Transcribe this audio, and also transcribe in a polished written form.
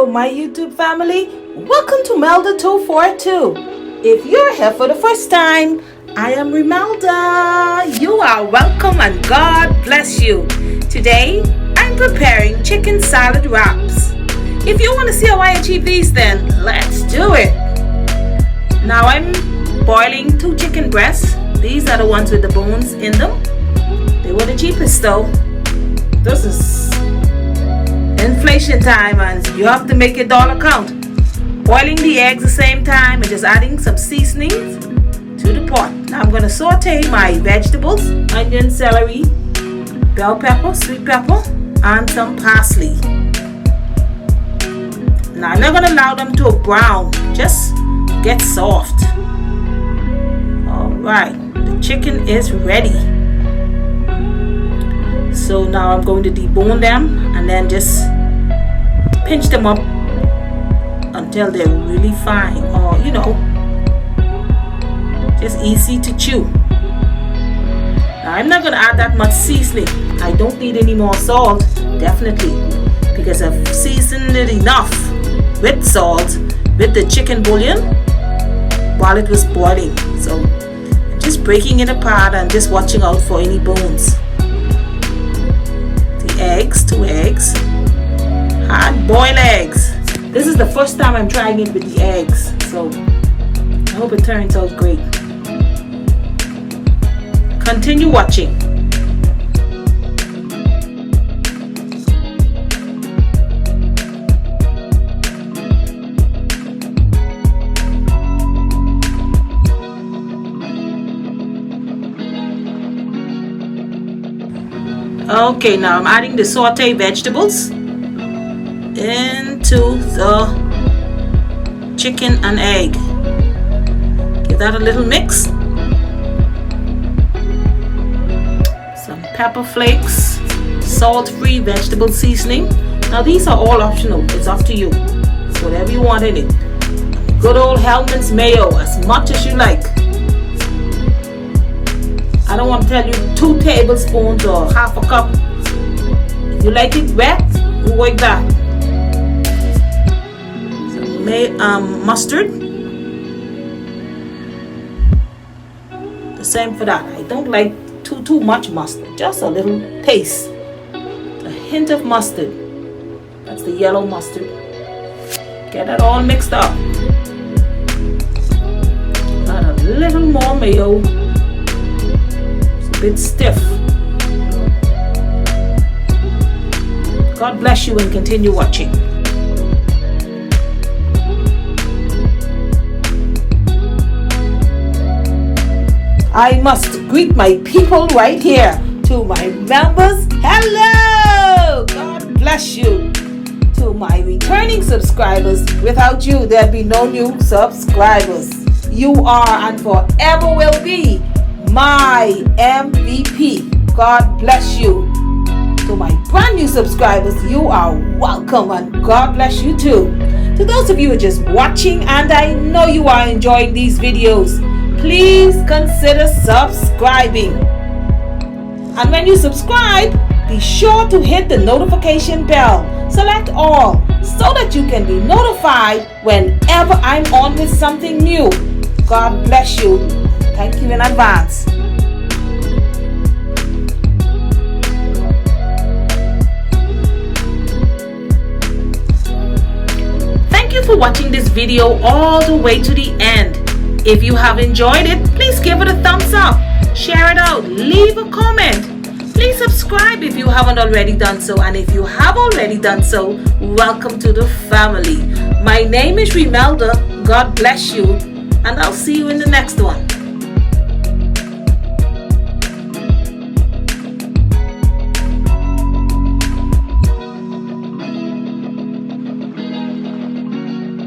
my YouTube family. Welcome to Melda 242. If you're here for the first time, I am Melda. You are welcome and God bless you. Today, I'm preparing chicken salad wraps. If you want to see how I achieve these, then let's do it. Now I'm boiling 2 chicken breasts. These are the ones with the bones in them. They were the cheapest though. This is inflation time and you have to make your dollar count. Boiling the eggs the same time and just adding some seasonings to the pot. Now I'm going to saute my vegetables, onion, celery, bell pepper, sweet pepper, and some parsley. Now I'm not going to allow them to brown, just get soft. Alright, the chicken is ready. So now I'm going to debone them and then just pinch them up until they're really fine, or just easy to chew. Now I'm not going to add that much seasoning. I don't need any more salt, definitely, because I've seasoned it enough with salt with the chicken bouillon while it was boiling. So I'm just breaking it apart and just watching out for any bones. Eggs, 2 eggs, hard boiled eggs. This is the first time I'm trying it with the eggs, so I hope it turns out great. Continue watching. Okay, now I'm adding the sauteed vegetables into the chicken and egg. Give that a little mix. Some pepper flakes, salt-free vegetable seasoning. Now these are all optional. It's up to you. Whatever you want in it. Good old Hellmann's mayo, as much as you like. I don't want to tell you 2 tablespoons or half a cup. If you like it wet, you like that. Some mustard. The same for that. I don't like too much mustard. Just a little taste. A hint of mustard. That's the yellow mustard. Get that all mixed up. Add a little more mayo. Bit stiff. God bless you and continue watching. I must greet my people right here. To my members, hello! God bless you. To my returning subscribers, without you there'd be no new subscribers. You are and forever will be my MVP. God bless you. To my brand new subscribers, you are welcome and God bless you too. To those of you who are just watching, and I know you are enjoying these videos, please consider subscribing. And when you subscribe, be sure to hit the notification bell. Select all so that you can be notified whenever I'm on with something new. God bless you. Thank you in advance. Thank you for watching this video all the way to the end. If you have enjoyed it, please give it a thumbs up, share it out, leave a comment. Please subscribe if you haven't already done so, and if you have already done so, welcome to the family. My name is Melda. God bless you. And I'll see you in the next one.